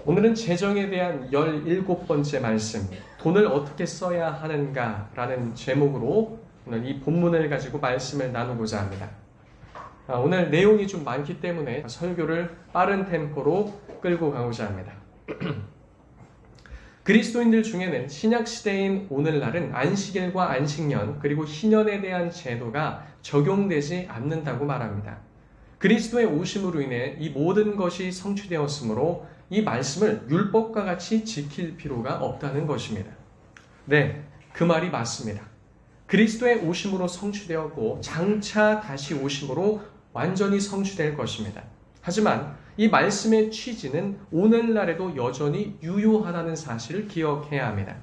오늘은 재정에 대한 17번째 말씀, 돈을 어떻게 써야 하는가라는 제목으로 오늘 이 본문을 가지고 말씀을 나누고자 합니다. 오늘 내용이 좀 많기 때문에 설교를 빠른 템포로 끌고 가고자 합니다. 그리스도인들 중에는 신약시대인 오늘날은 안식일과 안식년 그리고 희년에 대한 제도가 적용되지 않는다고 말합니다. 그리스도의 오심으로 인해 이 모든 것이 성취되었으므로 이 말씀을 율법과 같이 지킬 필요가 없다는 것입니다. 네, 그 말이 맞습니다. 그리스도의 오심으로 성취되었고 장차 다시 오심으로 완전히 성취될 것입니다. 하지만 이 말씀의 취지는 오늘날에도 여전히 유효하다는 사실을 기억해야 합니다.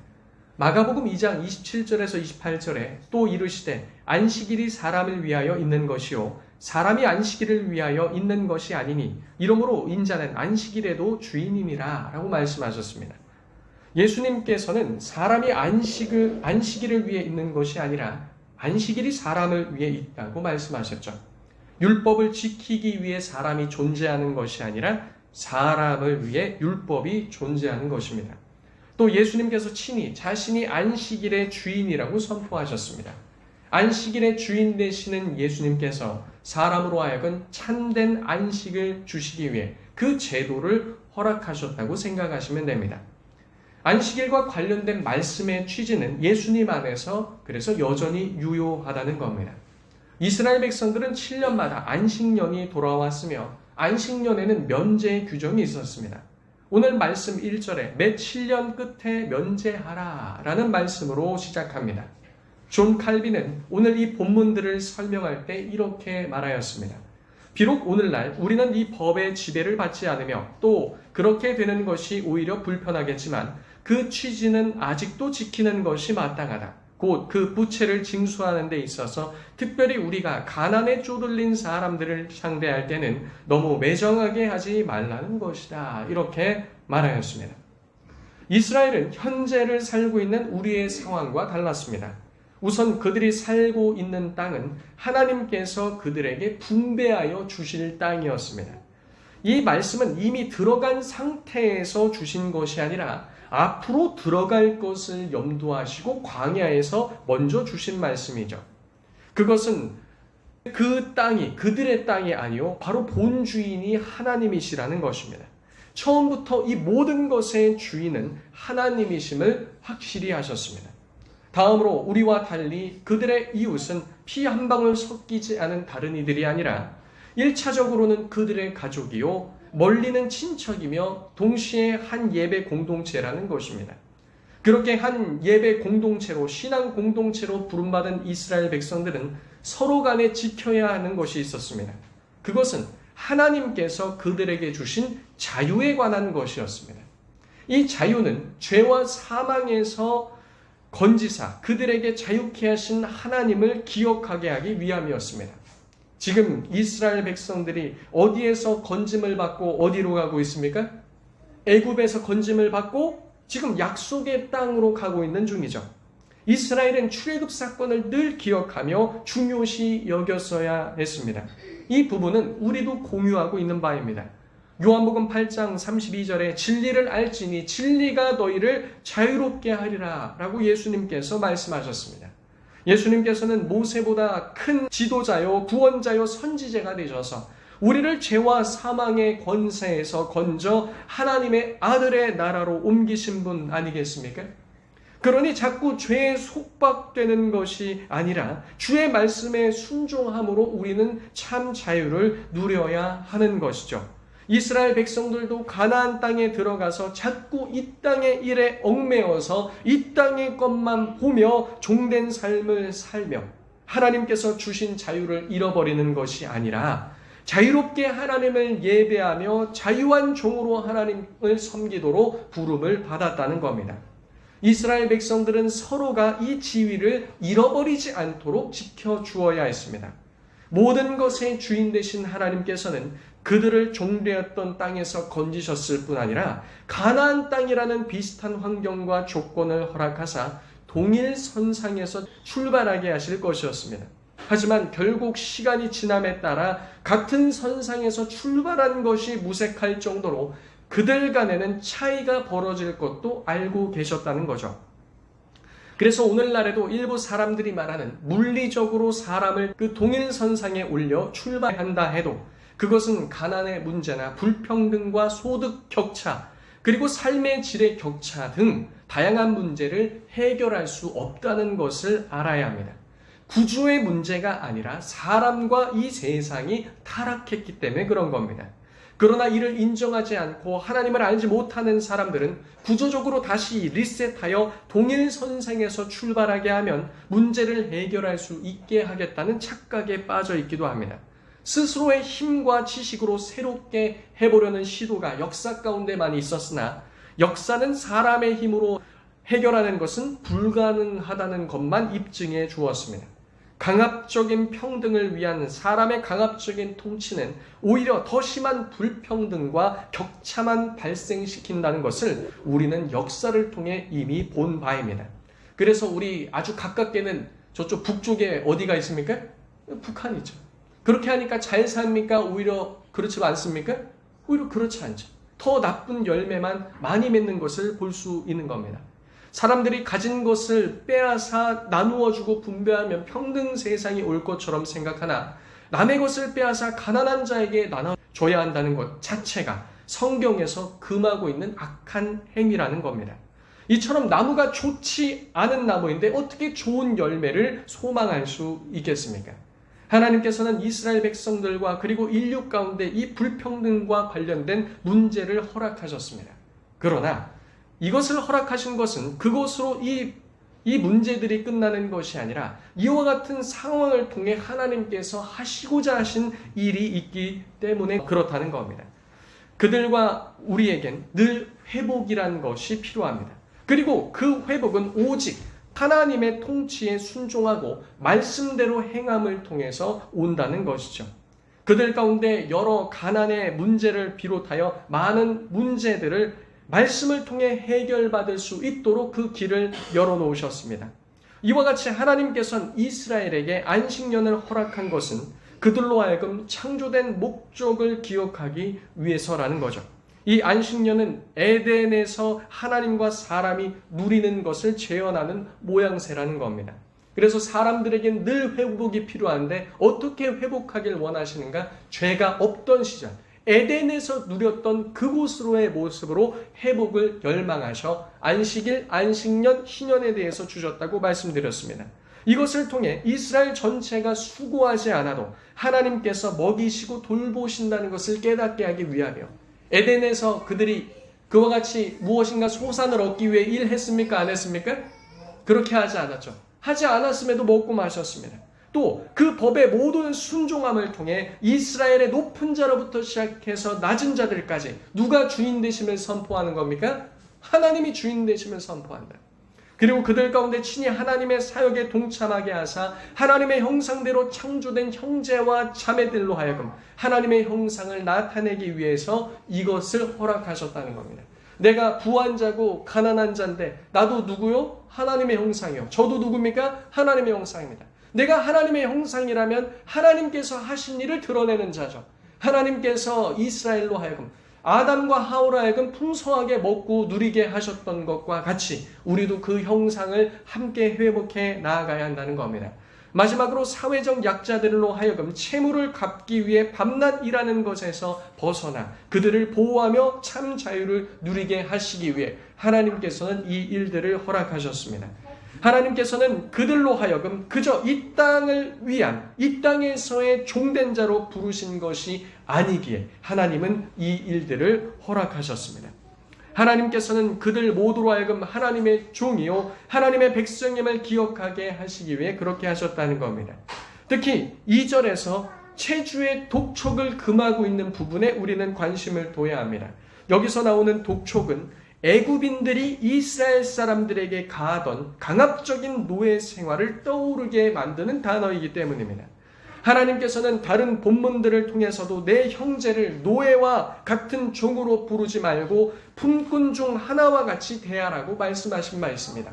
마가복음 2장 27절에서 28절에 또 이르시되 안식일이 사람을 위하여 있는 것이요 사람이 안식일을 위하여 있는 것이 아니니 이러므로 인자는 안식일에도 주인이니라 라고 말씀하셨습니다. 예수님께서는 사람이 안식일을 위해 있는 것이 아니라 안식일이 사람을 위해 있다고 말씀하셨죠. 율법을 지키기 위해 사람이 존재하는 것이 아니라 사람을 위해 율법이 존재하는 것입니다. 또 예수님께서 친히 자신이 안식일의 주인이라고 선포하셨습니다. 안식일의 주인 되시는 예수님께서 사람으로 하여금 참된 안식을 주시기 위해 그 제도를 허락하셨다고 생각하시면 됩니다. 안식일과 관련된 말씀의 취지는 예수님 안에서 그래서 여전히 유효하다는 겁니다. 이스라엘 백성들은 7년마다 안식년이 돌아왔으며 안식년에는 면제 규정이 있었습니다. 오늘 말씀 1절에 매 7년 끝에 면제하라 라는 말씀으로 시작합니다. 존 칼빈은 오늘 이 본문들을 설명할 때 이렇게 말하였습니다. 비록 오늘날 우리는 이 법의 지배를 받지 않으며 또 그렇게 되는 것이 오히려 불편하겠지만 그 취지는 아직도 지키는 것이 마땅하다. 곧 그 부채를 징수하는 데 있어서 특별히 우리가 가난에 쪼들린 사람들을 상대할 때는 너무 매정하게 하지 말라는 것이다. 이렇게 말하였습니다. 이스라엘은 현재를 살고 있는 우리의 상황과 달랐습니다. 우선 그들이 살고 있는 땅은 하나님께서 그들에게 분배하여 주실 땅이었습니다. 이 말씀은 이미 들어간 상태에서 주신 것이 아니라 앞으로 들어갈 것을 염두하시고 광야에서 먼저 주신 말씀이죠. 그것은 그 땅이 그들의 땅이 아니요 바로 본주인이 하나님이시라는 것입니다. 처음부터 이 모든 것의 주인은 하나님이심을 확실히 하셨습니다. 다음으로 우리와 달리 그들의 이웃은 피 한 방울 섞이지 않은 다른 이들이 아니라 1차적으로는 그들의 가족이요 멀리는 친척이며 동시에 한 예배 공동체라는 것입니다. 그렇게 한 예배 공동체로 신앙 공동체로 부름받은 이스라엘 백성들은 서로 간에 지켜야 하는 것이 있었습니다. 그것은 하나님께서 그들에게 주신 자유에 관한 것이었습니다. 이 자유는 죄와 사망에서 건지사 그들에게 자유케 하신 하나님을 기억하게 하기 위함이었습니다. 지금 이스라엘 백성들이 어디에서 건짐을 받고 어디로 가고 있습니까? 애굽에서 건짐을 받고 지금 약속의 땅으로 가고 있는 중이죠. 이스라엘은 출애굽 사건을 늘 기억하며 중요시 여겼어야 했습니다. 이 부분은 우리도 공유하고 있는 바입니다. 요한복음 8장 32절에 진리를 알지니 진리가 너희를 자유롭게 하리라 라고 예수님께서 말씀하셨습니다. 예수님께서는 모세보다 큰 지도자요 구원자요 선지자가 되셔서 우리를 죄와 사망의 권세에서 건져 하나님의 아들의 나라로 옮기신 분 아니겠습니까? 그러니 자꾸 죄에 속박되는 것이 아니라 주의 말씀에 순종함으로 우리는 참 자유를 누려야 하는 것이죠. 이스라엘 백성들도 가나안 땅에 들어가서 자꾸 이 땅의 일에 얽매여서 이 땅의 것만 보며 종된 삶을 살며 하나님께서 주신 자유를 잃어버리는 것이 아니라 자유롭게 하나님을 예배하며 자유한 종으로 하나님을 섬기도록 부름을 받았다는 겁니다. 이스라엘 백성들은 서로가 이 지위를 잃어버리지 않도록 지켜주어야 했습니다. 모든 것의 주인 되신 하나님께서는 그들을 종되었던 땅에서 건지셨을 뿐 아니라 가나안 땅이라는 비슷한 환경과 조건을 허락하사 동일 선상에서 출발하게 하실 것이었습니다. 하지만 결국 시간이 지남에 따라 같은 선상에서 출발한 것이 무색할 정도로 그들 간에는 차이가 벌어질 것도 알고 계셨다는 거죠. 그래서 오늘날에도 일부 사람들이 말하는 물리적으로 사람을 그 동일선상에 올려 출발한다 해도 그것은 가난의 문제나 불평등과 소득 격차, 그리고 삶의 질의 격차 등 다양한 문제를 해결할 수 없다는 것을 알아야 합니다. 구조의 문제가 아니라 사람과 이 세상이 타락했기 때문에 그런 겁니다. 그러나 이를 인정하지 않고 하나님을 알지 못하는 사람들은 구조적으로 다시 리셋하여 동일선상에서 출발하게 하면 문제를 해결할 수 있게 하겠다는 착각에 빠져 있기도 합니다. 스스로의 힘과 지식으로 새롭게 해보려는 시도가 역사 가운데 많이 있었으나 역사는 사람의 힘으로 해결하는 것은 불가능하다는 것만 입증해 주었습니다. 강압적인 평등을 위한 사람의 강압적인 통치는 오히려 더 심한 불평등과 격차만 발생시킨다는 것을 우리는 역사를 통해 이미 본 바입니다. 그래서 우리 아주 가깝게는 저쪽 북쪽에 어디가 있습니까? 북한이죠. 그렇게 하니까 잘 삽니까? 오히려 그렇지 않습니까? 오히려 그렇지 않죠. 더 나쁜 열매만 많이 맺는 것을 볼 수 있는 겁니다. 사람들이 가진 것을 빼앗아 나누어주고 분배하면 평등 세상이 올 것처럼 생각하나 남의 것을 빼앗아 가난한 자에게 나눠줘야 한다는 것 자체가 성경에서 금하고 있는 악한 행위라는 겁니다. 이처럼 나무가 좋지 않은 나무인데 어떻게 좋은 열매를 소망할 수 있겠습니까? 하나님께서는 이스라엘 백성들과 그리고 인류 가운데 이 불평등과 관련된 문제를 허락하셨습니다. 그러나 이것을 허락하신 것은 그것으로 이 문제들이 끝나는 것이 아니라 이와 같은 상황을 통해 하나님께서 하시고자 하신 일이 있기 때문에 그렇다는 겁니다. 그들과 우리에겐 늘 회복이란 것이 필요합니다. 그리고 그 회복은 오직 하나님의 통치에 순종하고 말씀대로 행함을 통해서 온다는 것이죠. 그들 가운데 여러 가난의 문제를 비롯하여 많은 문제들을 말씀을 통해 해결받을 수 있도록 그 길을 열어놓으셨습니다. 이와 같이 하나님께서는 이스라엘에게 안식년을 허락한 것은 그들로 하여금 창조된 목적을 기억하기 위해서라는 거죠. 이 안식년은 에덴에서 하나님과 사람이 누리는 것을 재현하는 모양새라는 겁니다. 그래서 사람들에겐 늘 회복이 필요한데 어떻게 회복하길 원하시는가? 죄가 없던 시절 에덴에서 누렸던 그곳으로의 모습으로 회복을 열망하셔 안식일, 안식년, 희년에 대해서 주셨다고 말씀드렸습니다. 이것을 통해 이스라엘 전체가 수고하지 않아도 하나님께서 먹이시고 돌보신다는 것을 깨닫게 하기 위하며 에덴에서 그들이 그와 같이 무엇인가 소산을 얻기 위해 일했습니까? 안 했습니까? 그렇게 하지 않았죠. 하지 않았음에도 먹고 마셨습니다. 또 그 법의 모든 순종함을 통해 이스라엘의 높은 자로부터 시작해서 낮은 자들까지 누가 주인 되심을 선포하는 겁니까? 하나님이 주인 되심을 선포한다. 그리고 그들 가운데 친히 하나님의 사역에 동참하게 하사 하나님의 형상대로 창조된 형제와 자매들로 하여금 하나님의 형상을 나타내기 위해서 이것을 허락하셨다는 겁니다. 내가 부한 자고 가난한 자인데 나도 누구요? 하나님의 형상이요. 저도 누굽니까? 하나님의 형상입니다. 내가 하나님의 형상이라면 하나님께서 하신 일을 드러내는 자죠. 하나님께서 이스라엘로 하여금 아담과 하와로 하여금 풍성하게 먹고 누리게 하셨던 것과 같이 우리도 그 형상을 함께 회복해 나아가야 한다는 겁니다. 마지막으로 사회적 약자들로 하여금 채무를 갚기 위해 밤낮 일하는 것에서 벗어나 그들을 보호하며 참 자유를 누리게 하시기 위해 하나님께서는 이 일들을 허락하셨습니다. 하나님께서는 그들로 하여금 그저 이 땅을 위한 이 땅에서의 종된 자로 부르신 것이 아니기에 하나님은 이 일들을 허락하셨습니다. 하나님께서는 그들 모두로 하여금 하나님의 종이요 하나님의 백성임을 기억하게 하시기 위해 그렇게 하셨다는 겁니다. 특히 2절에서 체주의 독촉을 금하고 있는 부분에 우리는 관심을 둬야 합니다. 여기서 나오는 독촉은 애굽인들이 이스라엘 사람들에게 가하던 강압적인 노예 생활을 떠오르게 만드는 단어이기 때문입니다. 하나님께서는 다른 본문들을 통해서도 내 형제를 노예와 같은 종으로 부르지 말고 품꾼 중 하나와 같이 대하라고 말씀하신 바 있습니다.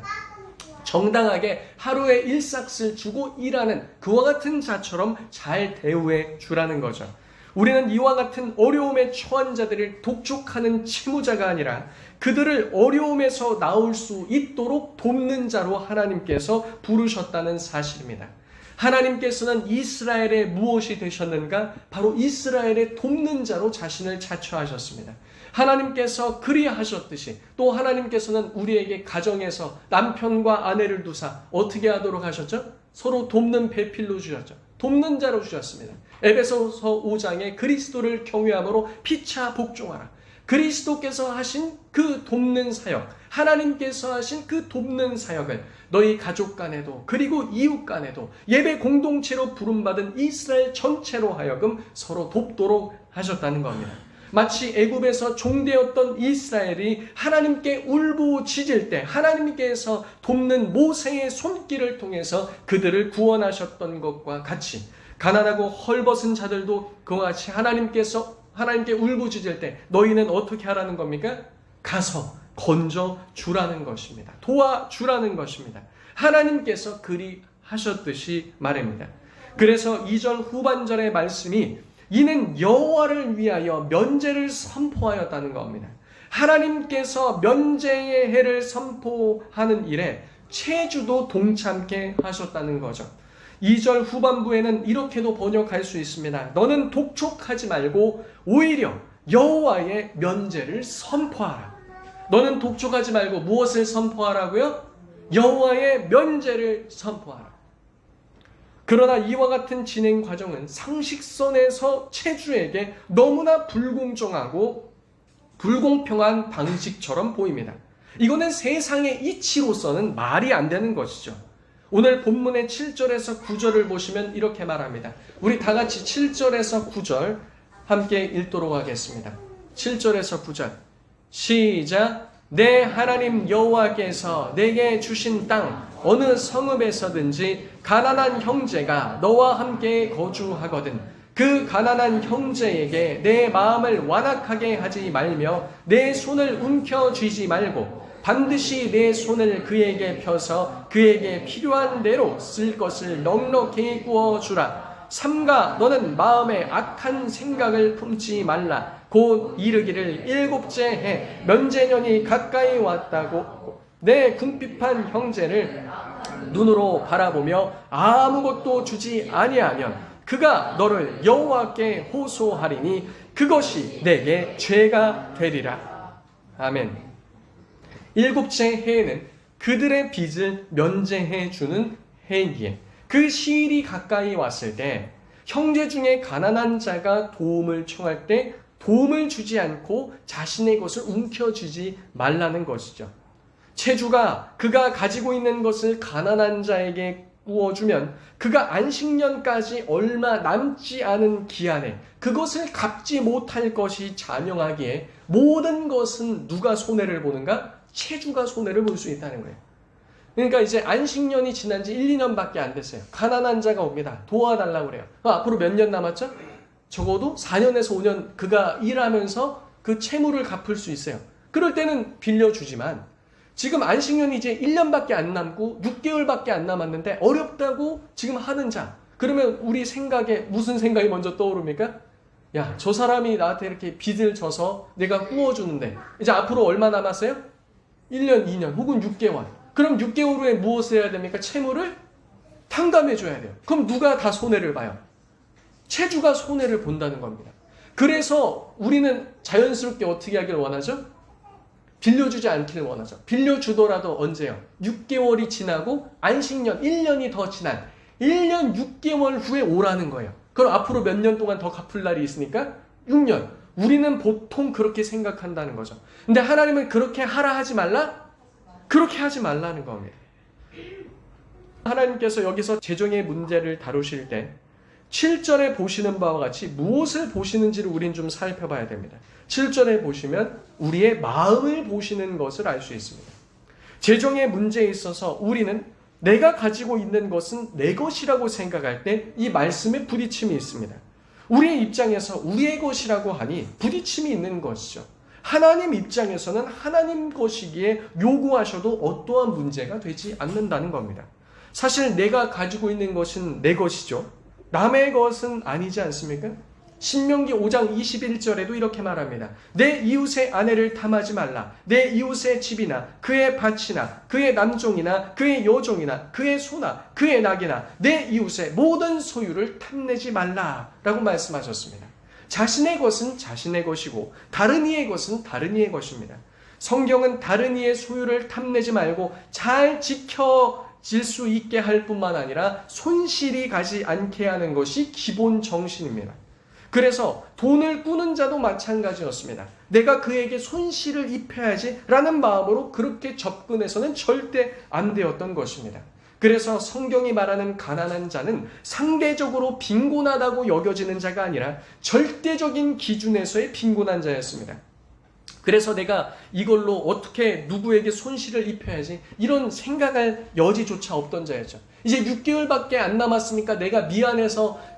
정당하게 하루에 일삭을 주고 일하는 그와 같은 자처럼 잘 대우해 주라는 거죠. 우리는 이와 같은 어려움에 처한 자들을 독촉하는 채무자가 아니라 그들을 어려움에서 나올 수 있도록 돕는 자로 하나님께서 부르셨다는 사실입니다. 하나님께서는 이스라엘의 무엇이 되셨는가? 바로 이스라엘의 돕는 자로 자신을 자처하셨습니다. 하나님께서 그리하셨듯이 또 하나님께서는 우리에게 가정에서 남편과 아내를 두사 어떻게 하도록 하셨죠? 서로 돕는 배필로 주셨죠. 돕는 자로 주셨습니다. 에베소서 5장에 그리스도를 경외함으로 피차 복종하라. 그리스도께서 하신 그 돕는 사역, 하나님께서 하신 그 돕는 사역을 너희 가족 간에도 그리고 이웃 간에도 예배 공동체로 부름받은 이스라엘 전체로 하여금 서로 돕도록 하셨다는 겁니다. 마치 애굽에서 종되었던 이스라엘이 하나님께 울부짖을 때 하나님께서 돕는 모세의 손길을 통해서 그들을 구원하셨던 것과 같이 가난하고 헐벗은 자들도 그와 같이 하나님께 울부짖을 때 너희는 어떻게 하라는 겁니까? 가서 건져 주라는 것입니다. 도와주라는 것입니다. 하나님께서 그리 하셨듯이 말입니다. 그래서 2절 후반절의 말씀이 이는 여호와를 위하여 면제를 선포하였다는 겁니다. 하나님께서 면제의 해를 선포하는 일에 체주도 동참케 하셨다는 거죠. 2절 후반부에는 이렇게도 번역할 수 있습니다. 너는 독촉하지 말고 오히려 여호와의 면제를 선포하라. 너는 독촉하지 말고 무엇을 선포하라고요? 여호와의 면제를 선포하라. 그러나 이와 같은 진행 과정은 상식선에서 체주에게 너무나 불공정하고 불공평한 방식처럼 보입니다. 이거는 세상의 이치로서는 말이 안 되는 것이죠. 오늘 본문의 7절에서 9절을 보시면 이렇게 말합니다. 우리 다 같이 7절에서 9절 함께 읽도록 하겠습니다. 7절에서 9절 시작. 내 하나님 여호와께서 내게 주신 땅 어느 성읍에서든지 가난한 형제가 너와 함께 거주하거든 그 가난한 형제에게 내 마음을 완악하게 하지 말며 내 손을 움켜쥐지 말고 반드시 내 손을 그에게 펴서 그에게 필요한 대로 쓸 것을 넉넉히 구워주라. 삼가 너는 마음에 악한 생각을 품지 말라. 곧 이르기를 일곱째 해 면제년이 가까이 왔다고 내 궁핍한 형제를 눈으로 바라보며 아무것도 주지 아니하면 그가 너를 여호와께 호소하리니 그것이 내게 죄가 되리라. 아멘. 일곱째 해에는 그들의 빚을 면제해 주는 해이기에 그 시일이 가까이 왔을 때 형제 중에 가난한 자가 도움을 청할 때 도움을 주지 않고 자신의 것을 움켜쥐지 말라는 것이죠. 체주가 그가 가지고 있는 것을 가난한 자에게 구워주면 그가 안식년까지 얼마 남지 않은 기한에 그것을 갚지 못할 것이 잔영하기에 모든 것은 누가 손해를 보는가? 체주가 손해를 볼 수 있다는 거예요. 그러니까 이제 안식년이 지난 지 1, 2년밖에 안 됐어요. 가난한 자가 옵니다. 도와달라고 그래요. 앞으로 몇 년 남았죠? 적어도 4년에서 5년 그가 일하면서 그 채무를 갚을 수 있어요. 그럴 때는 빌려주지만 지금 안식년이 이제 1년밖에 안 남고 6개월밖에 안 남았는데 어렵다고 지금 하는 자. 그러면 우리 생각에 무슨 생각이 먼저 떠오릅니까? 야, 저 사람이 나한테 이렇게 빚을 져서 내가 구워주는데 이제 앞으로 얼마 남았어요? 1년, 2년 혹은 6개월. 그럼 6개월 후에 무엇을 해야 됩니까? 채무를 탕감해줘야 돼요. 그럼 누가 다 손해를 봐요? 체주가 손해를 본다는 겁니다. 그래서 우리는 자연스럽게 어떻게 하길 원하죠? 빌려주지 않기를 원하죠. 빌려주더라도 언제요? 6개월이 지나고 안식년 1년이 더 지난 1년 6개월 후에 오라는 거예요. 그럼 앞으로 몇 년 동안 더 갚을 날이 있으니까 6년. 우리는 보통 그렇게 생각한다는 거죠. 근데 하나님은 그렇게 하라 하지 말라? 그렇게 하지 말라는 겁니다. 하나님께서 여기서 재정의 문제를 다루실 때 7절에 보시는 바와 같이 무엇을 보시는지를 우린 좀 살펴봐야 됩니다. 7절에 보시면 우리의 마음을 보시는 것을 알 수 있습니다. 재정의 문제에 있어서 우리는 내가 가지고 있는 것은 내 것이라고 생각할 때 이 말씀에 부딪힘이 있습니다. 우리의 입장에서 우리의 것이라고 하니 부딪힘이 있는 것이죠. 하나님 입장에서는 하나님 것이기에 요구하셔도 어떠한 문제가 되지 않는다는 겁니다. 사실 내가 가지고 있는 것은 내 것이죠. 남의 것은 아니지 않습니까? 신명기 5장 21절에도 이렇게 말합니다. 내 이웃의 아내를 탐하지 말라. 내 이웃의 집이나 그의 밭이나 그의 남종이나 그의 여종이나 그의 소나 그의 낙이나 내 이웃의 모든 소유를 탐내지 말라 라고 말씀하셨습니다. 자신의 것은 자신의 것이고 다른 이의 것은 다른 이의 것입니다. 성경은 다른 이의 소유를 탐내지 말고 잘 지켜질 수 있게 할 뿐만 아니라 손실이 가지 않게 하는 것이 기본 정신입니다. 그래서 돈을 꾸는 자도 마찬가지였습니다. 내가 그에게 손실을 입혀야지 라는 마음으로 그렇게 접근해서는 절대 안 되었던 것입니다. 그래서 성경이 말하는 가난한 자는 상대적으로 빈곤하다고 여겨지는 자가 아니라 절대적인 기준에서의 빈곤한 자였습니다. 그래서 내가 이걸로 어떻게 누구에게 손실을 입혀야지 이런 생각할 여지조차 없던 자였죠. 이제 6개월밖에 안 남았으니까 내가 미안해서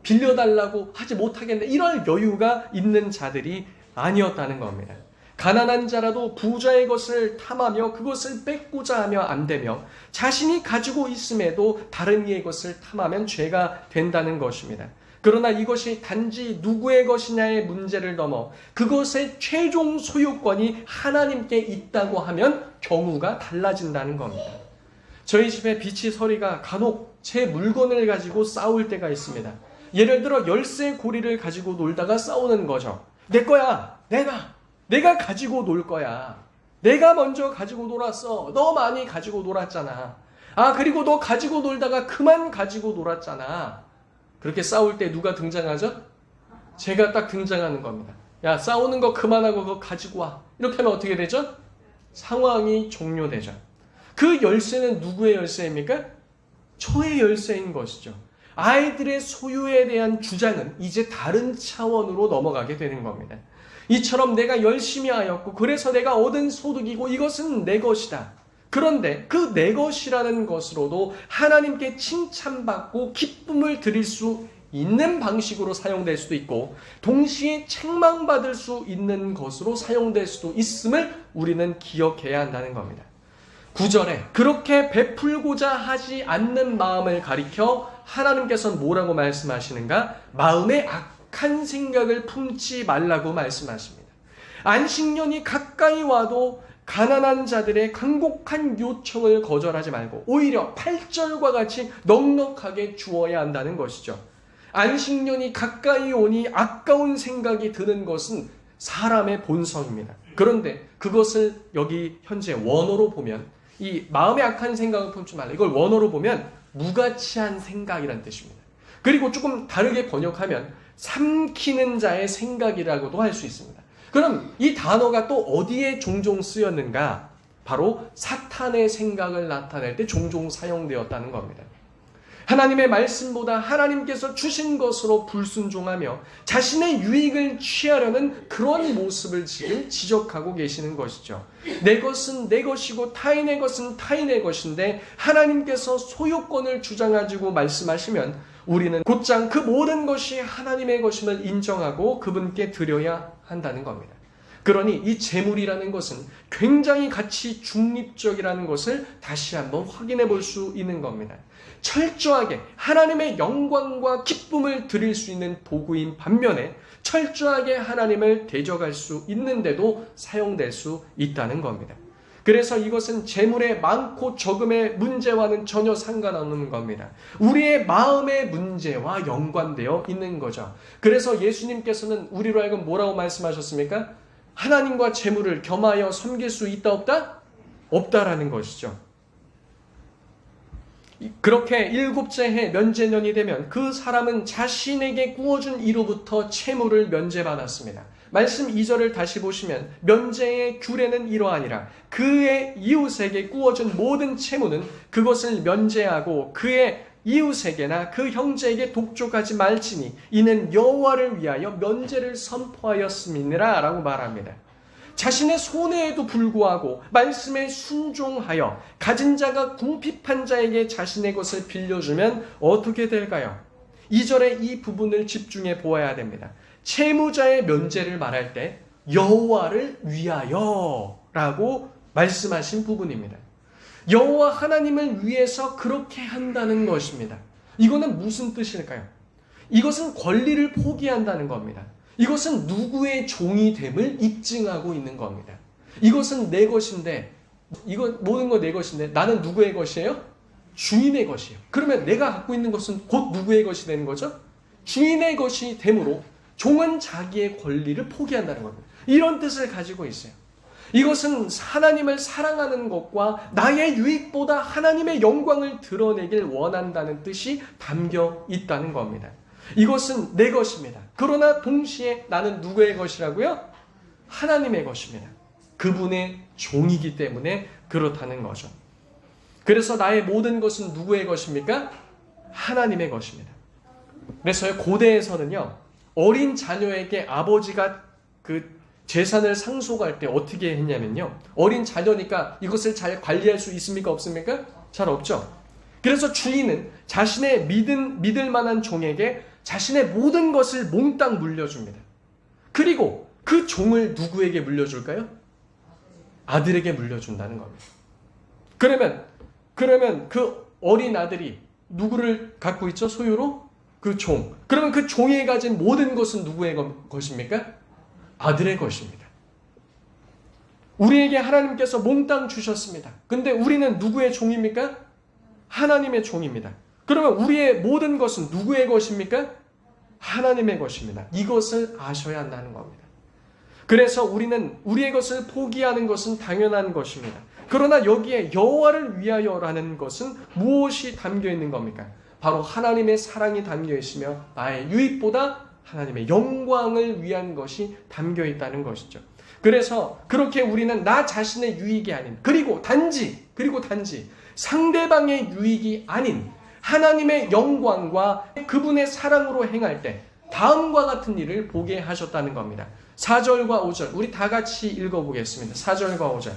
빌려달라고 하지 못하겠네 이럴 여유가 있는 자들이 아니었다는 겁니다. 가난한 자라도 부자의 것을 탐하며 그것을 뺏고자 하며 안 되며 자신이 가지고 있음에도 다른 이의 것을 탐하면 죄가 된다는 것입니다. 그러나 이것이 단지 누구의 것이냐의 문제를 넘어 그것의 최종 소유권이 하나님께 있다고 하면 경우가 달라진다는 겁니다. 저희 집에 비치 서리가 간혹 제 물건을 가지고 싸울 때가 있습니다. 예를 들어 열쇠 고리를 가지고 놀다가 싸우는 거죠. 내 거야. 내가 가지고 놀 거야. 내가 먼저 가지고 놀았어. 너 많이 가지고 놀았잖아. 그리고 너 가지고 놀다가 그만 가지고 놀았잖아. 그렇게 싸울 때 누가 등장하죠? 제가 딱 등장하는 겁니다. 야, 싸우는 거 그만하고 그거 가지고 와. 이렇게 하면 어떻게 되죠? 상황이 종료되죠. 그 열쇠는 누구의 열쇠입니까? 저의 열쇠인 것이죠. 아이들의 소유에 대한 주장은 이제 다른 차원으로 넘어가게 되는 겁니다. 이처럼 내가 열심히 하였고 그래서 내가 얻은 소득이고 이것은 내 것이다. 그런데 그 내 것이라는 것으로도 하나님께 칭찬받고 기쁨을 드릴 수 있는 방식으로 사용될 수도 있고 동시에 책망받을 수 있는 것으로 사용될 수도 있음을 우리는 기억해야 한다는 겁니다. 9절에 그렇게 베풀고자 하지 않는 마음을 가리켜 하나님께서는 뭐라고 말씀하시는가? 마음에 악한 생각을 품지 말라고 말씀하십니다. 안식년이 가까이 와도 가난한 자들의 간곡한 요청을 거절하지 말고 오히려 8절과 같이 넉넉하게 주어야 한다는 것이죠. 안식년이 가까이 오니 아까운 생각이 드는 것은 사람의 본성입니다. 그런데 그것을 여기 현재 원어로 보면 이 마음에 악한 생각을 품지 말라. 이걸 원어로 보면 무가치한 생각이란 뜻입니다. 그리고 조금 다르게 번역하면 삼키는 자의 생각이라고도 할 수 있습니다. 그럼 이 단어가 또 어디에 종종 쓰였는가? 바로 사탄의 생각을 나타낼 때 종종 사용되었다는 겁니다. 하나님의 말씀보다 하나님께서 주신 것으로 불순종하며 자신의 유익을 취하려는 그런 모습을 지금 지적하고 계시는 것이죠. 내 것은 내 것이고 타인의 것은 타인의 것인데 하나님께서 소유권을 주장하시고 말씀하시면 우리는 곧장 그 모든 것이 하나님의 것임을 인정하고 그분께 드려야 한다는 겁니다. 그러니 이 재물이라는 것은 굉장히 가치 중립적이라는 것을 다시 한번 확인해 볼 수 있는 겁니다. 철저하게 하나님의 영광과 기쁨을 드릴 수 있는 도구인 반면에 철저하게 하나님을 대적할 수 있는데도 사용될 수 있다는 겁니다. 그래서 이것은 재물의 많고 적음의 문제와는 전혀 상관없는 겁니다. 우리의 마음의 문제와 연관되어 있는 거죠. 그래서 예수님께서는 우리로 하여금 뭐라고 말씀하셨습니까? 하나님과 재물을 겸하여 섬길 수 있다 없다? 없다라는 것이죠. 그렇게 7째 해 면제년이 되면 그 사람은 자신에게 구워준 이로부터 채무를 면제받았습니다. 말씀 2절을 다시 보시면 면제의 규례는 이러하니라. 그의 이웃에게 구워준 모든 채무는 그것을 면제하고 그의 이웃에게나 그 형제에게 독촉하지 말지니 이는 여호와를 위하여 면제를 선포하였음이니라 라고 말합니다. 자신의 손해에도 불구하고 말씀에 순종하여 가진 자가 궁핍한 자에게 자신의 것을 빌려주면 어떻게 될까요? 2절의 이 부분을 집중해 보아야 됩니다. 채무자의 면제를 말할 때 여호와를 위하여 라고 말씀하신 부분입니다. 여호와 하나님을 위해서 그렇게 한다는 것입니다. 이거는 무슨 뜻일까요? 이것은 권리를 포기한다는 겁니다. 이것은 누구의 종이 됨을 입증하고 있는 겁니다. 이것은 내 것인데, 모든 거 내 것인데 나는 누구의 것이에요? 주인의 것이에요. 그러면 내가 갖고 있는 것은 곧 누구의 것이 되는 거죠? 주인의 것이 되므로 종은 자기의 권리를 포기한다는 겁니다. 이런 뜻을 가지고 있어요. 이것은 하나님을 사랑하는 것과 나의 유익보다 하나님의 영광을 드러내길 원한다는 뜻이 담겨 있다는 겁니다. 이것은 내 것입니다. 그러나 동시에 나는 누구의 것이라고요? 하나님의 것입니다. 그분의 종이기 때문에 그렇다는 거죠. 그래서 나의 모든 것은 누구의 것입니까? 하나님의 것입니다. 그래서 고대에서는요, 어린 자녀에게 아버지가 그 재산을 상속할 때 어떻게 했냐면요, 어린 자녀니까 이것을 잘 관리할 수 있습니까? 없습니까? 잘 없죠. 그래서 주인은 자신의 믿을 만한 종에게 자신의 모든 것을 몽땅 물려줍니다. 그리고 그 종을 누구에게 물려줄까요? 아들에게 물려준다는 겁니다. 그러면 그 어린 아들이 누구를 갖고 있죠? 소유로? 그 종. 그러면 그 종이 가진 모든 것은 누구의 것입니까? 아들의 것입니다. 우리에게 하나님께서 몽땅 주셨습니다. 근데 우리는 누구의 종입니까? 하나님의 종입니다. 그러면 우리의 모든 것은 누구의 것입니까? 하나님의 것입니다. 이것을 아셔야 한다는 겁니다. 그래서 우리는 우리의 것을 포기하는 것은 당연한 것입니다. 그러나 여기에 여호와를 위하여라는 것은 무엇이 담겨 있는 겁니까? 바로 하나님의 사랑이 담겨 있으며 나의 유익보다 하나님의 영광을 위한 것이 담겨 있다는 것이죠. 그래서 그렇게 우리는 나 자신의 유익이 아닌, 그리고 단지 상대방의 유익이 아닌 하나님의 영광과 그분의 사랑으로 행할 때 다음과 같은 일을 보게 하셨다는 겁니다. 4절과 5절 우리 다 같이 읽어보겠습니다. 4절과 5절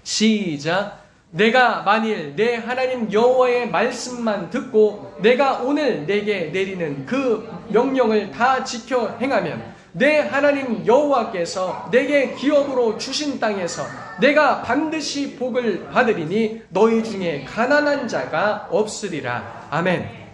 시작. 내가 만일 내 하나님 여호와의 말씀만 듣고 내가 오늘 내게 내리는 그 명령을 다 지켜 행하면 내 하나님 여호와께서 내게 기업으로 주신 땅에서 내가 반드시 복을 받으리니 너희 중에 가난한 자가 없으리라. 아멘.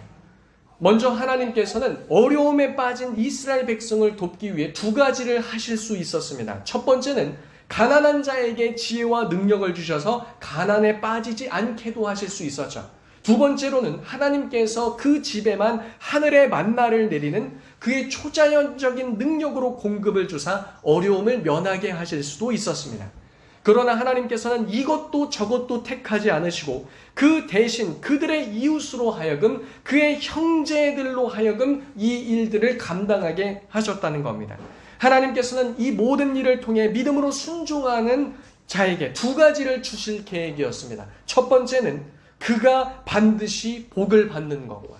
먼저 하나님께서는 어려움에 빠진 이스라엘 백성을 돕기 위해 두 가지를 하실 수 있었습니다. 첫 번째는 가난한 자에게 지혜와 능력을 주셔서 가난에 빠지지 않게도 하실 수 있었죠. 두 번째로는 하나님께서 그 집에만 하늘의 만나를 내리는 그의 초자연적인 능력으로 공급을 주사 어려움을 면하게 하실 수도 있었습니다. 그러나 하나님께서는 이것도 저것도 택하지 않으시고 그 대신 그들의 이웃으로 하여금 그의 형제들로 하여금 이 일들을 감당하게 하셨다는 겁니다. 하나님께서는 이 모든 일을 통해 믿음으로 순종하는 자에게 두 가지를 주실 계획이었습니다. 첫 번째는 그가 반드시 복을 받는 것과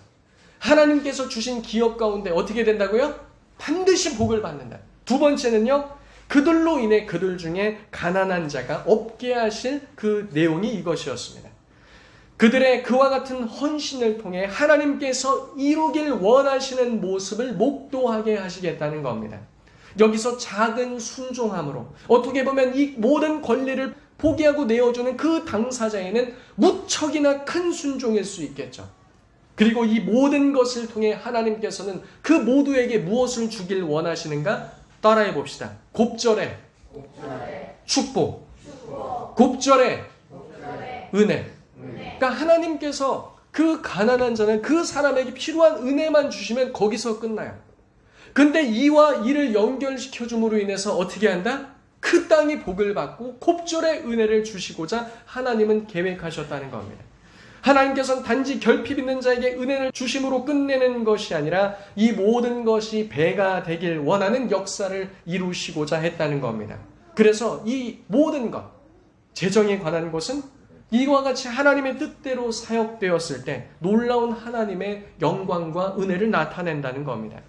하나님께서 주신 기업 가운데 어떻게 된다고요? 반드시 복을 받는다. 두 번째는요, 그들로 인해 그들 중에 가난한 자가 없게 하실 그 내용이 이것이었습니다. 그들의 그와 같은 헌신을 통해 하나님께서 이루길 원하시는 모습을 목도하게 하시겠다는 겁니다. 여기서 작은 순종함으로 어떻게 보면 이 모든 권리를 포기하고 내어주는 그 당사자에는 무척이나 큰 순종일 수 있겠죠. 그리고 이 모든 것을 통해 하나님께서는 그 모두에게 무엇을 주길 원하시는가? 따라해 봅시다. 곱절에 축복, 곱절에 은혜. 그러니까 하나님께서 그 가난한 자는 그 사람에게 필요한 은혜만 주시면 거기서 끝나요. 근데 이와 이를 연결시켜 줌으로 인해서 어떻게 한다? 그 땅이 복을 받고 곱절의 은혜를 주시고자 하나님은 계획하셨다는 겁니다. 하나님께서는 단지 결핍 있는 자에게 은혜를 주심으로 끝내는 것이 아니라 이 모든 것이 배가 되길 원하는 역사를 이루시고자 했다는 겁니다. 그래서 이 모든 것, 재정에 관한 것은 이와 같이 하나님의 뜻대로 사역되었을 때 놀라운 하나님의 영광과 은혜를 나타낸다는 겁니다.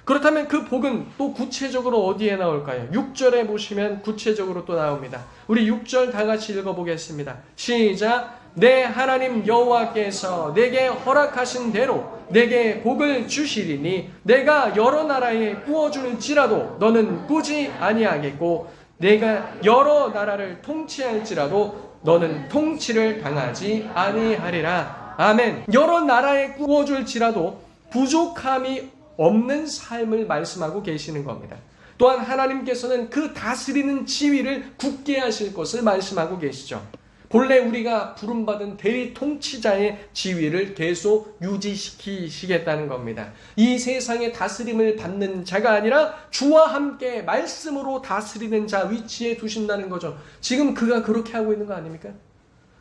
그렇다면 그 복은 또 구체적으로 어디에 나올까요? 6절에 보시면 구체적으로 또 나옵니다. 우리 6절 다 같이 읽어보겠습니다. 시작. 내 하나님 여호와께서 내게 허락하신 대로 내게 복을 주시리니 내가 여러 나라에 꾸어줄지라도 너는 꾸지 아니하겠고 내가 여러 나라를 통치할지라도 너는 통치를 당하지 아니하리라. 아멘. 여러 나라에 꾸어줄지라도 부족함이 없는 삶을 말씀하고 계시는 겁니다. 또한 하나님께서는 그 다스리는 지위를 굳게 하실 것을 말씀하고 계시죠. 본래 우리가 부름받은 대리 통치자의 지위를 계속 유지시키시겠다는 겁니다. 이 세상의 다스림을 받는 자가 아니라 주와 함께 말씀으로 다스리는 자 위치에 두신다는 거죠. 지금 그가 그렇게 하고 있는 거 아닙니까?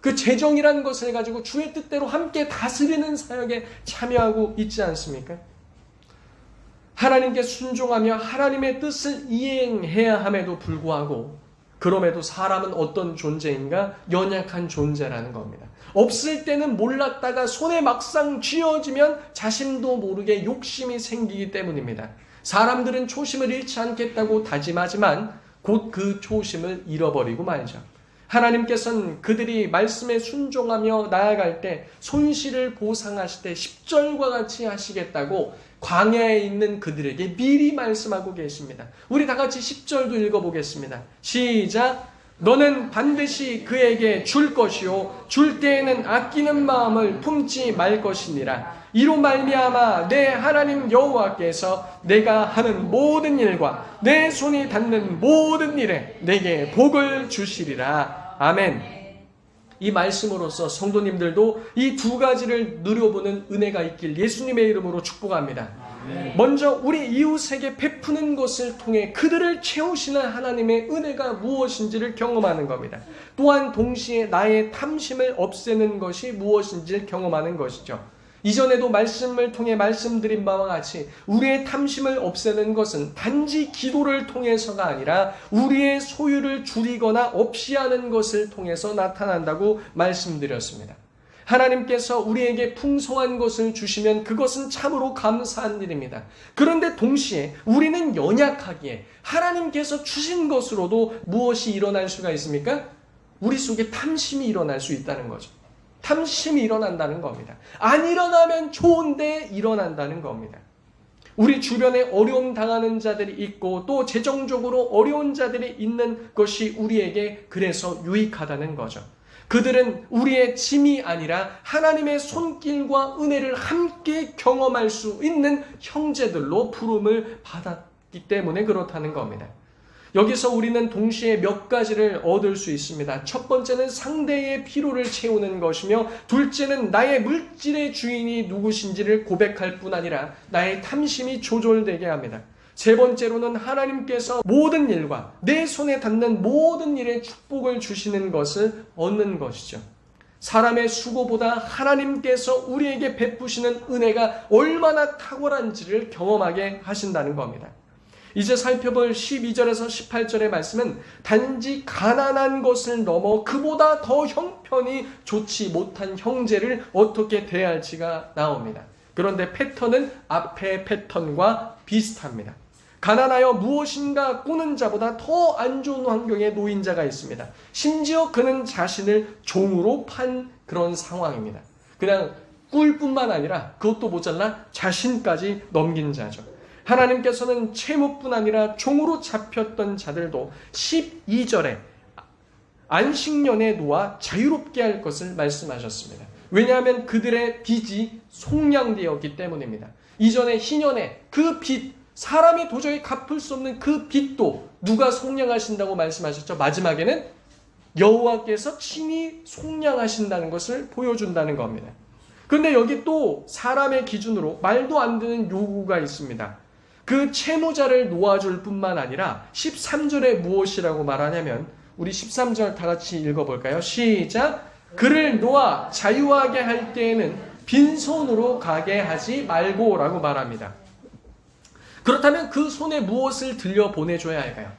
그 재정이라는 것을 가지고 주의 뜻대로 함께 다스리는 사역에 참여하고 있지 않습니까? 하나님께 순종하며 하나님의 뜻을 이행해야 함에도 불구하고 그럼에도 사람은 어떤 존재인가? 연약한 존재라는 겁니다. 없을 때는 몰랐다가 손에 막상 쥐어지면 자신도 모르게 욕심이 생기기 때문입니다. 사람들은 초심을 잃지 않겠다고 다짐하지만 곧 그 초심을 잃어버리고 말죠. 하나님께서는 그들이 말씀에 순종하며 나아갈 때 손실을 보상하실 때 10절과 같이 하시겠다고 광야에 있는 그들에게 미리 말씀하고 계십니다. 우리 다 같이 10절도 읽어보겠습니다. 시작! 너는 반드시 그에게 줄 것이요 줄 때에는 아끼는 마음을 품지 말 것이니라. 이로 말미암아 내 하나님 여호와께서 내가 하는 모든 일과 내 손이 닿는 모든 일에 내게 복을 주시리라. 아멘. 이 말씀으로써 성도님들도 이 두 가지를 누려보는 은혜가 있길 예수님의 이름으로 축복합니다. 먼저 우리 이웃에게 베푸는 것을 통해 그들을 채우시는 하나님의 은혜가 무엇인지를 경험하는 겁니다. 또한 동시에 나의 탐심을 없애는 것이 무엇인지를 경험하는 것이죠. 이전에도 말씀을 통해 말씀드린 바와 같이 우리의 탐심을 없애는 것은 단지 기도를 통해서가 아니라 우리의 소유를 줄이거나 없이 하는 것을 통해서 나타난다고 말씀드렸습니다. 하나님께서 우리에게 풍성한 것을 주시면 그것은 참으로 감사한 일입니다. 그런데 동시에 우리는 연약하기에 하나님께서 주신 것으로도 무엇이 일어날 수가 있습니까? 우리 속에 탐심이 일어날 수 있다는 거죠. 탐심이 일어난다는 겁니다. 안 일어나면 좋은데 일어난다는 겁니다. 우리 주변에 어려움 당하는 자들이 있고 또 재정적으로 어려운 자들이 있는 것이 우리에게 그래서 유익하다는 거죠. 그들은 우리의 짐이 아니라 하나님의 손길과 은혜를 함께 경험할 수 있는 형제들로 부름을 받았기 때문에 그렇다는 겁니다. 여기서 우리는 동시에 몇 가지를 얻을 수 있습니다. 첫 번째는 상대의 필요를 채우는 것이며 둘째는 나의 물질의 주인이 누구신지를 고백할 뿐 아니라 나의 탐심이 조절되게 합니다. 세 번째로는 하나님께서 모든 일과 내 손에 닿는 모든 일에 축복을 주시는 것을 얻는 것이죠. 사람의 수고보다 하나님께서 우리에게 베푸시는 은혜가 얼마나 탁월한지를 경험하게 하신다는 겁니다. 이제 살펴볼 12절에서 18절의 말씀은 단지 가난한 것을 넘어 그보다 더 형편이 좋지 못한 형제를 어떻게 대할지가 나옵니다. 그런데 패턴은 앞의 패턴과 비슷합니다. 가난하여 무엇인가 꾸는 자보다 더 안 좋은 환경에 놓인 자가 있습니다. 심지어 그는 자신을 종으로 판 그런 상황입니다. 그냥 꿀 뿐만 아니라 그것도 모자라 자신까지 넘긴 자죠. 하나님께서는 채무뿐 아니라 종으로 잡혔던 자들도 12절에 안식년에 놓아 자유롭게 할 것을 말씀하셨습니다. 왜냐하면 그들의 빚이 속량되었기 때문입니다. 이전에 희년에 그 빚, 사람이 도저히 갚을 수 없는 그 빚도 누가 속량하신다고 말씀하셨죠? 마지막에는 여호와께서 친히 속량하신다는 것을 보여준다는 겁니다. 그런데 여기 또 사람의 기준으로 말도 안 되는 요구가 있습니다. 그 채무자를 놓아줄 뿐만 아니라 13절에 무엇이라고 말하냐면 우리 13절 다 같이 읽어볼까요? 시작! 그를 놓아 자유하게 할 때에는 빈손으로 가게 하지 말고 라고 말합니다. 그렇다면 그 손에 무엇을 들려 보내줘야 할까요?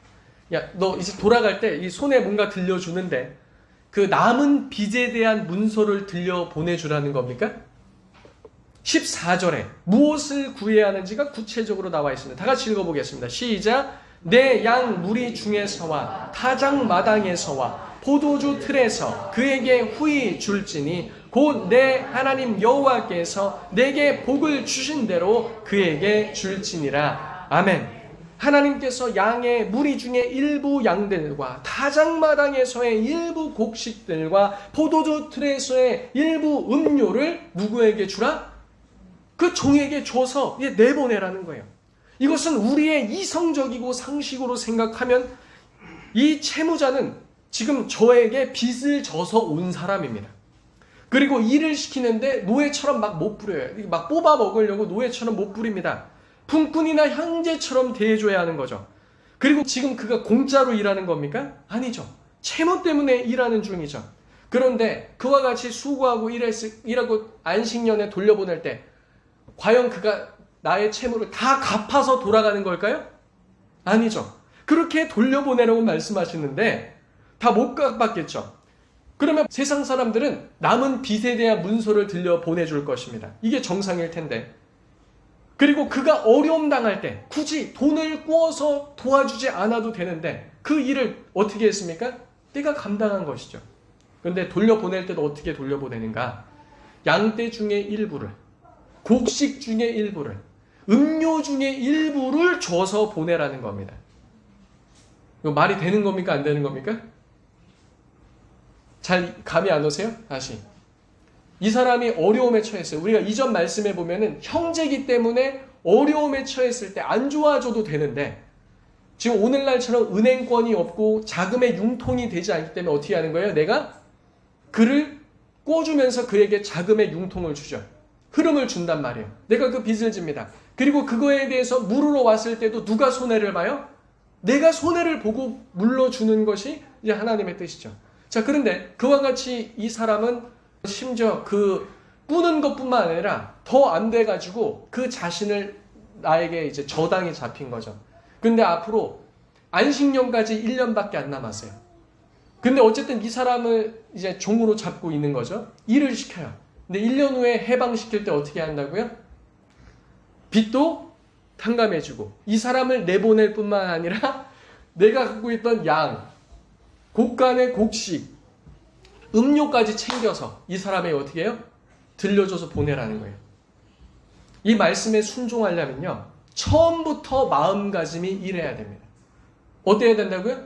야, 너 이제 돌아갈 때 이 손에 뭔가 들려주는데 그 남은 빚에 대한 문서를 들려 보내주라는 겁니까? 14절에 무엇을 구해야 하는지가 구체적으로 나와 있습니다. 다 같이 읽어보겠습니다. 시작! 내 양 무리 중에서와 타작 마당에서와 포도주 틀에서 그에게 후히 줄지니 곧 내 하나님 여호와께서 내게 복을 주신 대로 그에게 줄지니라. 아멘. 하나님께서 양의 무리 중에 일부 양들과 타작마당에서의 일부 곡식들과 포도주 틀에서의 일부 음료를 누구에게 주라? 그 종에게 줘서 내보내라는 거예요. 이것은 우리의 이성적이고 상식으로 생각하면 이 채무자는 지금 저에게 빚을 져서 온 사람입니다. 그리고 일을 시키는데 노예처럼 막 못 부려요. 막 뽑아 먹으려고 노예처럼 못 부립니다. 품꾼이나 형제처럼 대해줘야 하는 거죠. 그리고 지금 그가 공짜로 일하는 겁니까? 아니죠. 채무 때문에 일하는 중이죠. 그런데 그와 같이 수고하고 일하고 안식년에 돌려보낼 때 과연 그가 나의 채무를 다 갚아서 돌아가는 걸까요? 아니죠. 그렇게 돌려보내라고 말씀하시는데 다 못 갚았겠죠. 그러면 세상 사람들은 남은 빚에 대한 문서를 들려 보내줄 것입니다. 이게 정상일 텐데. 그리고 그가 어려움 당할 때 굳이 돈을 구워서 도와주지 않아도 되는데 그 일을 어떻게 했습니까? 내가 감당한 것이죠. 그런데 돌려보낼 때도 어떻게 돌려보내는가? 양떼 중에 일부를, 곡식 중에 일부를, 음료 중에 일부를 줘서 보내라는 겁니다. 이거 말이 되는 겁니까? 안 되는 겁니까? 잘 감이 안 오세요? 다시. 이 사람이 어려움에 처했어요. 우리가 이전 말씀에 보면은 형제이기 때문에 어려움에 처했을 때 안 도와줘도 되는데 지금 오늘날처럼 은행권이 없고 자금의 융통이 되지 않기 때문에 어떻게 하는 거예요? 내가 그를 꿔주면서 그에게 자금의 융통을 주죠. 흐름을 준단 말이에요. 내가 그 빚을 집니다. 그리고 그거에 대해서 물으러 왔을 때도 누가 손해를 봐요? 내가 손해를 보고 물러주는 것이 이제 하나님의 뜻이죠. 자, 그런데 그와 같이 이 사람은 심지어 그 꾸는 것뿐만 아니라 더 안 돼가지고 그 자신을 나에게 이제 저당이 잡힌 거죠. 근데 앞으로 안식년까지 1년밖에 안 남았어요. 근데 어쨌든 이 사람을 이제 종으로 잡고 있는 거죠. 일을 시켜요. 근데 1년 후에 해방시킬 때 어떻게 한다고요? 빚도 탕감해주고 이 사람을 내보낼 뿐만 아니라 내가 갖고 있던 양, 곡간의 곡식, 음료까지 챙겨서 이 사람에게 어떻게 해요? 들려줘서 보내라는 거예요. 이 말씀에 순종하려면요. 처음부터 마음가짐이 이래야 됩니다. 어때야 된다고요?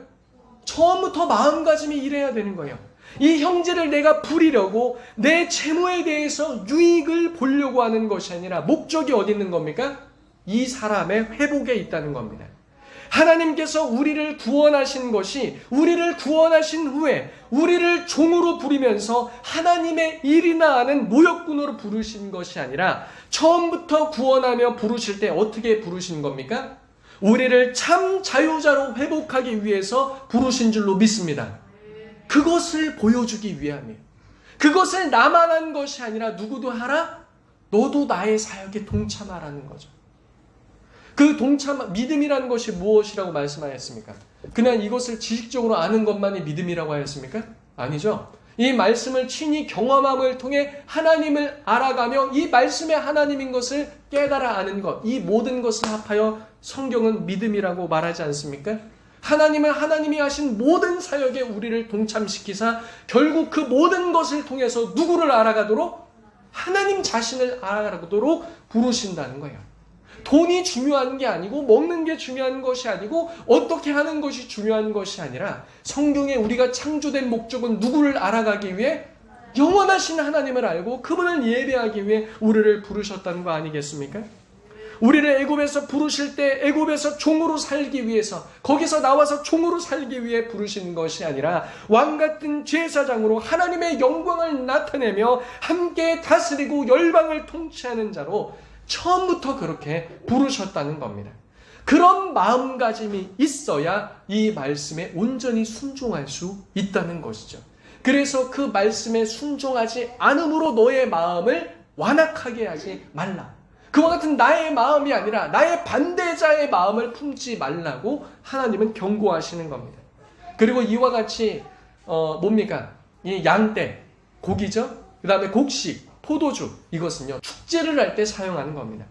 처음부터 마음가짐이 이래야 되는 거예요. 이 형제를 내가 부리려고 내 채무에 대해서 유익을 보려고 하는 것이 아니라 목적이 어디 있는 겁니까? 이 사람의 회복에 있다는 겁니다. 하나님께서 우리를 구원하신 것이 우리를 구원하신 후에 우리를 종으로 부리면서 하나님의 일이나 하는 노역군으로 부르신 것이 아니라 처음부터 구원하며 부르실 때 어떻게 부르신 겁니까? 우리를 참 자유자로 회복하기 위해서 부르신 줄로 믿습니다. 그것을 보여주기 위함이에요. 그것을 나만 한 것이 아니라 누구도 하라? 너도 나의 사역에 동참하라는 거죠. 그 믿음이라는 것이 무엇이라고 말씀하였습니까? 그냥 이것을 지식적으로 아는 것만이 믿음이라고 하였습니까? 아니죠. 이 말씀을 친히 경험함을 통해 하나님을 알아가며 이 말씀의 하나님인 것을 깨달아 아는 것, 이 모든 것을 합하여 성경은 믿음이라고 말하지 않습니까? 하나님은 하나님이 하신 모든 사역에 우리를 동참시키사 결국 그 모든 것을 통해서 누구를 알아가도록? 하나님 자신을 알아가도록 부르신다는 거예요. 돈이 중요한 게 아니고 먹는 게 중요한 것이 아니고 어떻게 하는 것이 중요한 것이 아니라 성경에 우리가 창조된 목적은 누구를 알아가기 위해 영원하신 하나님을 알고 그분을 예배하기 위해 우리를 부르셨다는 거 아니겠습니까? 우리를 애굽에서 부르실 때 애굽에서 종으로 살기 위해서 거기서 나와서 종으로 살기 위해 부르신 것이 아니라 왕같은 제사장으로 하나님의 영광을 나타내며 함께 다스리고 열방을 통치하는 자로 처음부터 그렇게 부르셨다는 겁니다. 그런 마음가짐이 있어야 이 말씀에 온전히 순종할 수 있다는 것이죠. 그래서 그 말씀에 순종하지 않음으로 너의 마음을 완악하게 하지 말라. 그와 같은 나의 마음이 아니라 나의 반대자의 마음을 품지 말라고 하나님은 경고하시는 겁니다. 그리고 이와 같이 뭡니까? 이 양떼, 고기죠? 그 다음에 곡식, 포도주, 이것은요 축제를 할 때 사용하는 겁니다.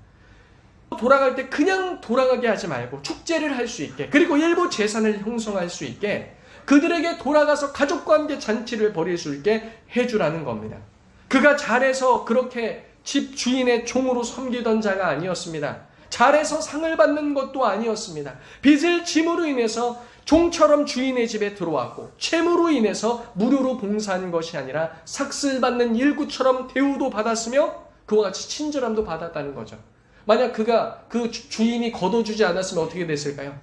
돌아갈 때 그냥 돌아가게 하지 말고 축제를 할 수 있게, 그리고 일부 재산을 형성할 수 있게 그들에게 돌아가서 가족과 함께 잔치를 벌일 수 있게 해주라는 겁니다. 그가 잘해서 그렇게 집 주인의 종으로 섬기던 자가 아니었습니다. 잘해서 상을 받는 것도 아니었습니다. 빚을 짐으로 인해서 종처럼 주인의 집에 들어왔고 채무로 인해서 무료로 봉사한 것이 아니라 삭슬받는 일구처럼 대우도 받았으며 그와 같이 친절함도 받았다는 거죠. 만약 그가 그 주인이 걷어주지 않았으면 어떻게 됐을까요?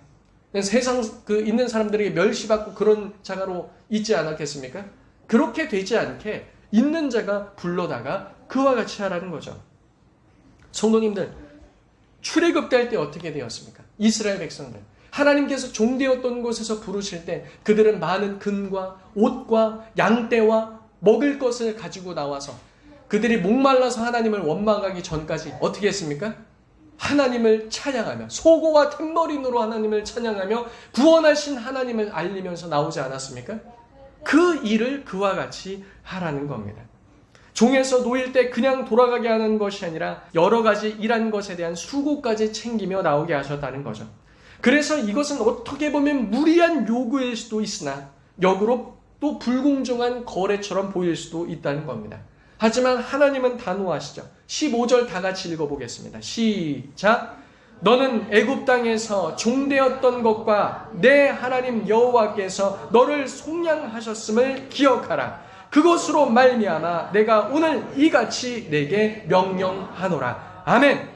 세상 있는 사람들에게 멸시받고 그런 자가로 있지 않았겠습니까? 그렇게 되지 않게 있는 자가 불러다가 그와 같이 하라는 거죠. 성도님들, 출애굽될 때 어떻게 되었습니까? 이스라엘 백성들, 하나님께서 종되었던 곳에서 부르실 때 그들은 많은 금과 옷과 양떼와 먹을 것을 가지고 나와서 그들이 목말라서 하나님을 원망하기 전까지 어떻게 했습니까? 하나님을 찬양하며 소고와 탬버린으로 하나님을 찬양하며 구원하신 하나님을 알리면서 나오지 않았습니까? 그 일을 그와 같이 하라는 겁니다. 종에서 놓일 때 그냥 돌아가게 하는 것이 아니라 여러 가지 일한 것에 대한 수고까지 챙기며 나오게 하셨다는 거죠. 그래서 이것은 어떻게 보면 무리한 요구일 수도 있으나 역으로 또 불공정한 거래처럼 보일 수도 있다는 겁니다. 하지만 하나님은 단호하시죠. 15절 다 같이 읽어보겠습니다. 시작. 너는 애굽 땅에서 종되었던 것과 내 하나님 여호와께서 너를 속량하셨음을 기억하라. 그것으로 말미암아 내가 오늘 이같이 내게 명령하노라. 아멘.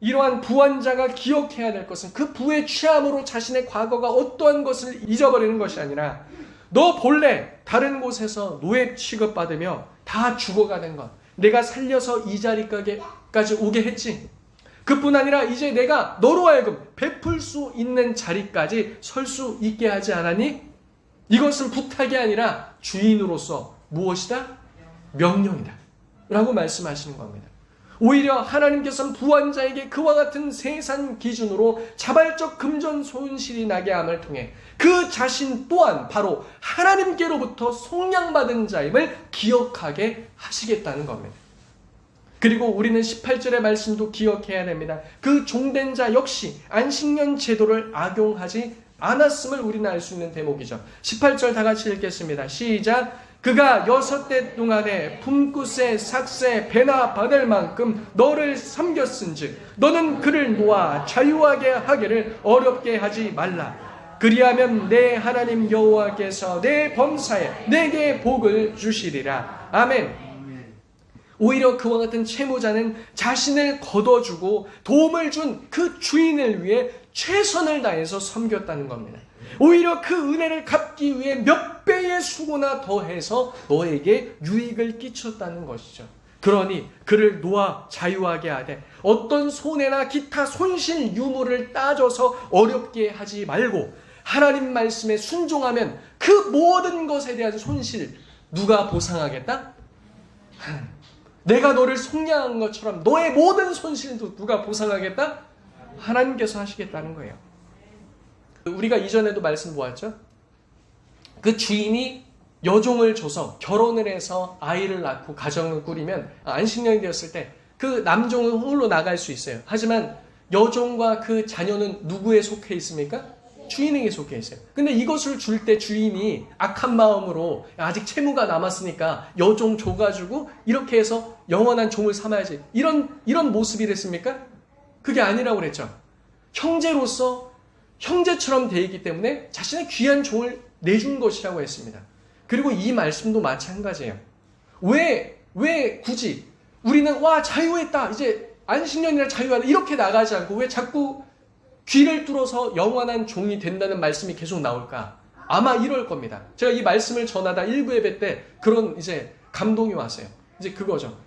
이러한 부한자가 기억해야 될 것은 그 부의 취함으로 자신의 과거가 어떠한 것을 잊어버리는 것이 아니라 너 본래 다른 곳에서 노예 취급받으며 다 죽어가는 것 내가 살려서 이 자리까지 오게 했지. 그뿐 아니라 이제 내가 너로 하여금 베풀 수 있는 자리까지 설 수 있게 하지 않았니? 이것은 부탁이 아니라 주인으로서 무엇이다? 명령이다 라고 말씀하시는 겁니다. 오히려 하나님께서는 부한자에게 그와 같은 세상 기준으로 자발적 금전 손실이 나게 함을 통해 그 자신 또한 바로 하나님께로부터 속량받은 자임을 기억하게 하시겠다는 겁니다. 그리고 우리는 18절의 말씀도 기억해야 됩니다. 그 종된 자 역시 안식년 제도를 악용하지 않았음을 우리는 알 수 있는 대목이죠. 18절 다 같이 읽겠습니다. 시작. 그가 6대 동안에 품굿에 삭새 배나 받을 만큼 너를 섬겼은즉 너는 그를 놓아 자유하게 하기를 어렵게 하지 말라. 그리하면 내 하나님 여호와께서 내 범사에 내게 복을 주시리라. 아멘. 오히려 그와 같은 채무자는 자신을 거둬주고 도움을 준 그 주인을 위해 최선을 다해서 섬겼다는 겁니다. 오히려 그 은혜를 갚기 위해 몇 배의 수고나 더해서 너에게 유익을 끼쳤다는 것이죠. 그러니 그를 놓아 자유하게 하되 어떤 손해나 기타 손실 유무를 따져서 어렵게 하지 말고 하나님 말씀에 순종하면 그 모든 것에 대한 손실 누가 보상하겠다? 내가 너를 속량한 것처럼 너의 모든 손실도 누가 보상하겠다? 하나님께서 하시겠다는 거예요. 우리가 이전에도 말씀 보았죠? 그 주인이 여종을 줘서 결혼을 해서 아이를 낳고 가정을 꾸리면 안식년이 되었을 때 그 남종은 홀로 나갈 수 있어요. 하지만 여종과 그 자녀는 누구에 속해 있습니까? 주인에게 속해 있어요. 근데 이것을 줄 때 주인이 악한 마음으로 아직 채무가 남았으니까 여종 줘가지고 이렇게 해서 영원한 종을 삼아야지. 이런 모습이랬습니까? 그게 아니라고 그랬죠. 형제로서 형제처럼 되어 있기 때문에 자신의 귀한 종을 내준 것이라고 했습니다. 그리고 이 말씀도 마찬가지예요. 왜 굳이 우리는 자유했다. 이제 안식년이라 자유하다. 이렇게 나가지 않고 왜 자꾸 귀를 뚫어서 영원한 종이 된다는 말씀이 계속 나올까? 아마 이럴 겁니다. 제가 이 말씀을 전하다 1부 예배 때 그런 이제 감동이 왔어요. 이제 그거죠.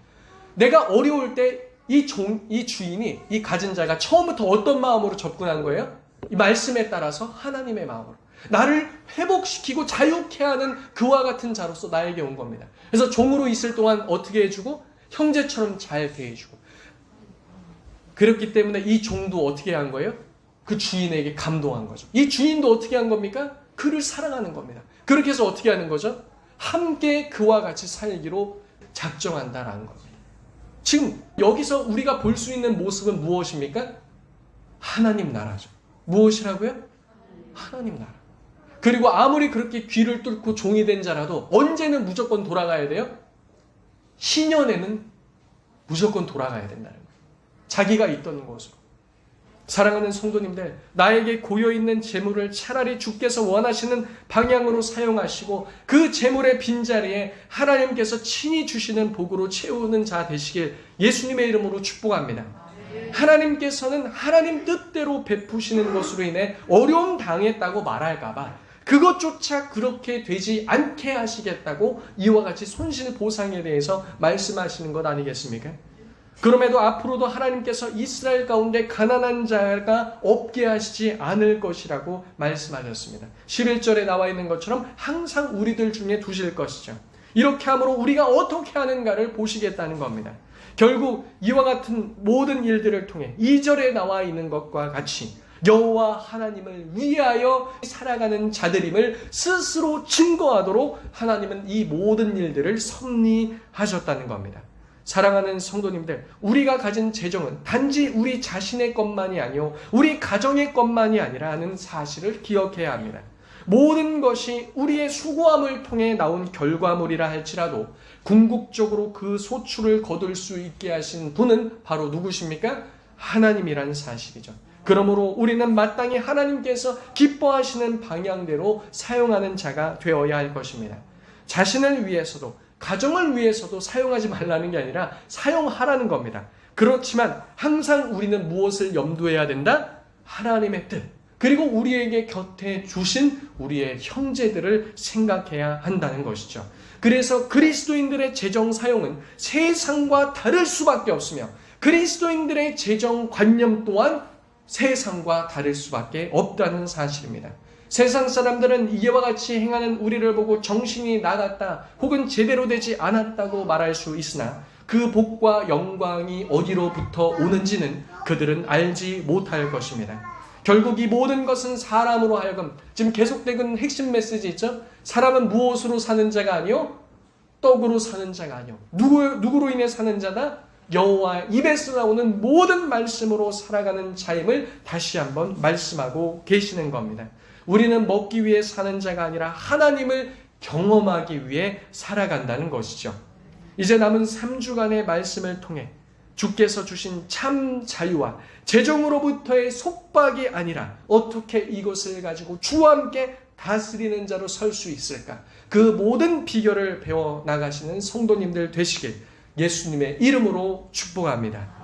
내가 어려울 때 이 주인이, 이 가진 자가 처음부터 어떤 마음으로 접근한 거예요? 이 말씀에 따라서 하나님의 마음으로. 나를 회복시키고 자유케 하는 그와 같은 자로서 나에게 온 겁니다. 그래서 종으로 있을 동안 어떻게 해주고? 형제처럼 잘 대해주고. 그렇기 때문에 이 종도 어떻게 한 거예요? 그 주인에게 감동한 거죠. 이 주인도 어떻게 한 겁니까? 그를 사랑하는 겁니다. 그렇게 해서 어떻게 하는 거죠? 함께 그와 같이 살기로 작정한다라는 겁니다. 지금 여기서 우리가 볼 수 있는 모습은 무엇입니까? 하나님 나라죠. 무엇이라고요? 하나님 나라. 그리고 아무리 그렇게 귀를 뚫고 종이 된 자라도 언제는 무조건 돌아가야 돼요? 신년에는 무조건 돌아가야 된다는 거예요. 자기가 있던 곳으로. 사랑하는 성도님들, 나에게 고여있는 재물을 차라리 주께서 원하시는 방향으로 사용하시고 그 재물의 빈자리에 하나님께서 친히 주시는 복으로 채우는 자 되시길 예수님의 이름으로 축복합니다. 하나님께서는 하나님 뜻대로 베푸시는 것으로 인해 어려움 당했다고 말할까봐 그것조차 그렇게 되지 않게 하시겠다고 이와 같이 손실보상에 대해서 말씀하시는 것 아니겠습니까? 그럼에도 앞으로도 하나님께서 이스라엘 가운데 가난한 자가 없게 하시지 않을 것이라고 말씀하셨습니다. 11절에 나와 있는 것처럼 항상 우리들 중에 두실 것이죠. 이렇게 함으로 우리가 어떻게 하는가를 보시겠다는 겁니다. 결국 이와 같은 모든 일들을 통해 2절에 나와 있는 것과 같이 여호와 하나님을 위하여 살아가는 자들임을 스스로 증거하도록 하나님은 이 모든 일들을 섭리하셨다는 겁니다. 사랑하는 성도님들, 우리가 가진 재정은 단지 우리 자신의 것만이 아니요 우리 가정의 것만이 아니라 하는 사실을 기억해야 합니다. 모든 것이 우리의 수고함을 통해 나온 결과물이라 할지라도 궁극적으로 그 소출을 거둘 수 있게 하신 분은 바로 누구십니까? 하나님이란 사실이죠. 그러므로 우리는 마땅히 하나님께서 기뻐하시는 방향대로 사용하는 자가 되어야 할 것입니다. 자신을 위해서도 가정을 위해서도 사용하지 말라는 게 아니라 사용하라는 겁니다. 그렇지만 항상 우리는 무엇을 염두해야 된다? 하나님의 뜻, 그리고 우리에게 곁에 주신 우리의 형제들을 생각해야 한다는 것이죠. 그래서 그리스도인들의 재정 사용은 세상과 다를 수밖에 없으며 그리스도인들의 재정 관념 또한 세상과 다를 수밖에 없다는 사실입니다. 세상 사람들은 이와 같이 행하는 우리를 보고 정신이 나갔다 혹은 제대로 되지 않았다고 말할 수 있으나 그 복과 영광이 어디로부터 오는지는 그들은 알지 못할 것입니다. 결국 이 모든 것은 사람으로 하여금, 지금 계속되는 핵심 메시지 있죠? 사람은 무엇으로 사는 자가 아니요 떡으로 사는 자가 아니요 누구로 인해 사는 자다? 여호와 입에서 나오는 모든 말씀으로 살아가는 자임을 다시 한번 말씀하고 계시는 겁니다. 우리는 먹기 위해 사는 자가 아니라 하나님을 경험하기 위해 살아간다는 것이죠. 이제 남은 3주간의 말씀을 통해 주께서 주신 참 자유와 재정으로부터의 속박이 아니라 어떻게 이것을 가지고 주와 함께 다스리는 자로 설 수 있을까? 그 모든 비결을 배워 나가시는 성도님들 되시길 예수님의 이름으로 축복합니다.